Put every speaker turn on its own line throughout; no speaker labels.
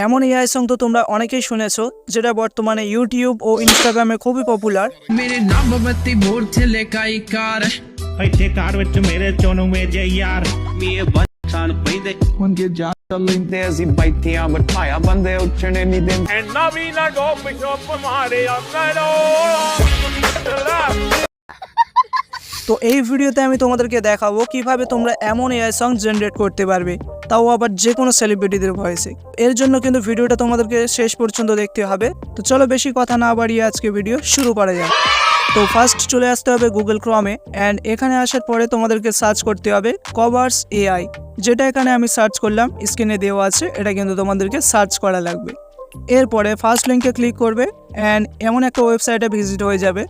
এমন AI song তো তোমরা অনেকেই শুনেছো, যেটা বর্তমানে ইউটিউব ও ইনস্টাগ্রামে খুবই পপুলার।
मेरे नामवती बोर थे काई कार
ਇੱਥੇ ਕਾਰ ਵਿੱਚ ਮੇਰੇ ਚੋਨੂ ਮੇਜੇ ਯਾਰ
ਮੀਏ ਬੰਛਾਨ ਪੈਂਦੇ
उनके जान लेंदे ਅਸੀਂ ਬੈਠਿਆਂ ਬਿਠਾਇਆ ਬੰਦੇ ਉੱਠਣੇ ਨਹੀਂ ਦਿੰਦੇ
ਐਨਾ ਵੀ ਨਾ ਗੋਪ ਸ਼ੋਪ ਮਾਰੇ ਆਪਣੋ।
তো এই ভিডিওতে আমি তোমাদেরকে দেখাবো কিভাবে তোমরা এমন এআই সং জেনারেট করতে পারবে, তাও আবার যে কোনো সেলিব্রিটিদের ভয়েসে। এর জন্য কিন্তু ভিডিওটা তোমাদেরকে শেষ পর্যন্ত দেখতে হবে। তো চলো বেশি কথা না বাড়িয়ে আজকে ভিডিও শুরু করা যাক। তো ফার্স্ট চলে আসতে হবে গুগল ক্রোমে, অ্যান্ড এখানে আসার পরে তোমাদেরকে সার্চ করতে হবে কভার্স.ai, যেটা এখানে আমি সার্চ করলাম, স্ক্রিনে দেওয়া আছে, এটা কিন্তু তোমাদেরকে সার্চ করা লাগবে। এরপরে ফার্স্ট লিঙ্কে ক্লিক করবে অ্যান্ড এমন একটা ওয়েবসাইটে ভিজিট হয়ে যাবে।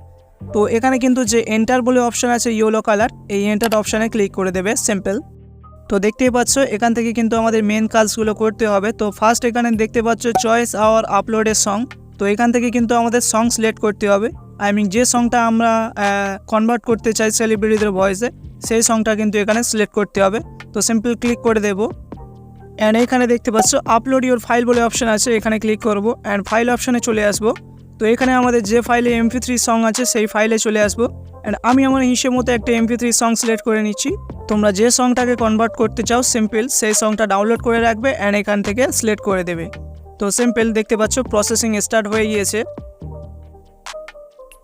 তো এখানে কিন্তু যে এন্টার বলে অপশান আছে ইয়েলো কালার, এই এন্টার অপশানে ক্লিক করে দেবে সিম্পল। তো দেখতেই পাচ্ছ এখান থেকে কিন্তু আমাদের মেন কাজগুলো করতে হবে। তো ফার্স্ট এখানে দেখতে পাচ্ছ চয়েস আওয়ার আপলোডের সং। তো এখান থেকে কিন্তু আমাদের সং সিলেক্ট করতে হবে। আই মিন যে সংটা আমরা কনভার্ট করতে চাই সেলিব্রিটিদের ভয়েসে, সেই সংটা কিন্তু এখানে সিলেক্ট করতে হবে। তো সিম্পল ক্লিক করে দেবো অ্যান্ড এখানে দেখতে পাচ্ছ আপলোড ইউর ফাইল বলে অপশান আছে, এখানে ক্লিক করব অ্যান্ড ফাইল অপশানে চলে আসবো। তো এখানে আমাদের যে ফাইলে MP3 সং আছে সেই ফাইলে চলে আসবো অ্যান্ড আমি আমার হিসেব মতো একটা MP3 সং সিলেক্ট করে নিচ্ছি। তোমরা যে সংটাকে কনভার্ট করতে চাও সিম্পল সেই সংটা ডাউনলোড করে রাখবে অ্যান্ড এখান থেকে সিলেক্ট করে দেবে। তো সিম্পল দেখতে পাচ্ছ প্রসেসিং স্টার্ট হয়ে গিয়েছে।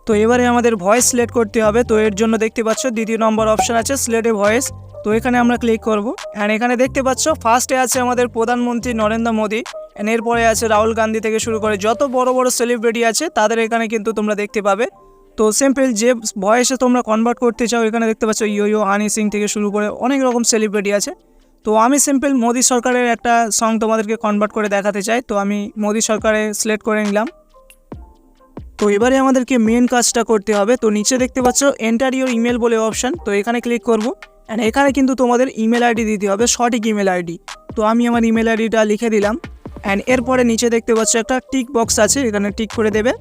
তো এবারে আমাদের ভয়েস সিলেক্ট করতে হবে। তো এর জন্য দেখতে পাচ্ছ দ্বিতীয় নম্বর অপশান আছে সিলেক্ট এ ভয়েস। তো এখানে আমরা ক্লিক করব অ্যান্ড এখানে দেখতে পাচ্ছ ফার্স্টে আছে আমাদের প্রধানমন্ত্রী নরেন্দ্র মোদি অ্যান্ড এরপরে আছে রাহুল গান্ধী থেকে শুরু করে যত বড় বড় সেলিব্রিটি আছে তাদের এখানে কিন্তু তোমরা দেখতে পাবে। তো সিম্পল যে ভয়েসে তোমরা কনভার্ট করতে চাও এখানে দেখতে পাচ্ছ ইয়ো হানি সিং থেকে শুরু করে অনেক রকম সেলিব্রিটি আছে। তো আমি সিম্পল মোদি সরকারের একটা সং তোমাদেরকে কনভার্ট করে দেখাতে চাই। তো আমি মোদি সরকারে সিলেক্ট করে নিলাম। তো এবারে আমাদেরকে মেন কাজটা করতে হবে। তো নিচে দেখতে পাচ্ছ এন্টার ইউর ইমেল বলে অপশান, তো এখানে ক্লিক করব অ্যান্ড এখানে কিন্তু তোমাদের ইমেল আইডি দিতে হবে, সঠিক ইমেল আইডি। তো আমি আমার ইমেল আইডিটা লিখে দিলাম অ্যান্ড এরপরে নিচে দেখতে পাচ্ছ একটা টিক বক্স আছে, এখানে টিক করে দেবে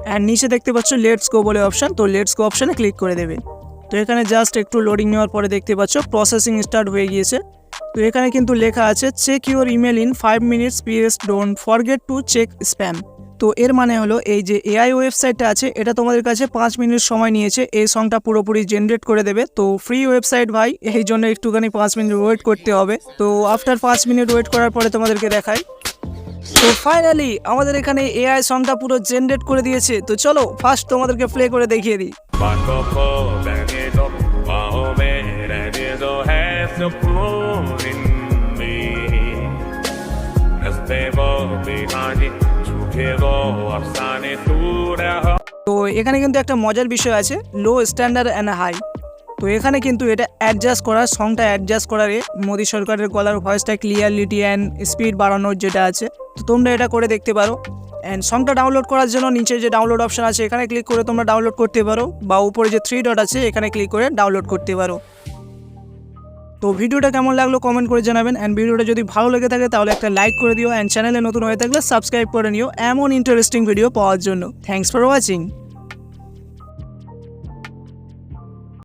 অ্যান্ড নিচে দেখতে পাচ্ছ লেটস গো বলে অপশান, তো লেটস গো অপশানে ক্লিক করে দেবে। তো এখানে জাস্ট একটু লোডিং নেওয়ার পরে দেখতে পাচ্ছ প্রসেসিং স্টার্ট হয়ে গিয়েছে। তো এখানে কিন্তু লেখা আছে check your email in 5 minutes please don't forget to check spam. তো এর মানে হলো এই যে এআই ওয়েবসাইটটা আছে এটা তোমাদের কাছে 5 মিনিট সময় নিয়েছে এই সংটা পুরোপুরি জেনারেট করে দেবে। তো ফ্রি ওয়েবসাইট ভাই, এই জন্য একটুখানি 5 মিনিট ওয়েট করতে হবে। তো আফটার 5 মিনিট ওয়েট করার পরে তোমাদেরকে দেখাই। তো ফাইনালি আমাদের এখানে এআই সংটা পুরো জেনারেট করে দিয়েছে। তো চলো ফার্স্ট তোমাদেরকে প্লে করে দেখিয়ে দিই। তো এখানে কিন্তু একটা মজার বিষয় আছে, লো স্ট্যান্ডার্ড অ্যান্ড হাই। তো এখানে কিন্তু এটা অ্যাডজাস্ট করার, সংটা অ্যাডজাস্ট করার মোদি সরকারের গলার ভয়েসটা ক্লিয়ারিটি অ্যান্ড স্পিড বাড়ানোর যেটা আছে, তো তোমরা এটা করে দেখতে পারো। অ্যান্ড সংটা ডাউনলোড করার জন্য নিচে যে ডাউনলোড অপশান আছে এখানে ক্লিক করে তোমরা ডাউনলোড করতে পারো, বা উপরে যে 3 ডট আছে এখানে ক্লিক করে ডাউনলোড করতে পারো। তো ভিডিওটা কেমন লাগলো কমেন্ট করে জানাবেন অ্যান্ড ভিডিওটা যদি ভালো লেগে থাকে তাহলে একটা লাইক করে দিও অ্যান্ড চ্যানেলে নতুন হয়ে থাকলে সাবস্ক্রাইব করে নিও এমন ইন্টারেস্টিং ভিডিও পাওয়ার জন্য। Thanks for watching.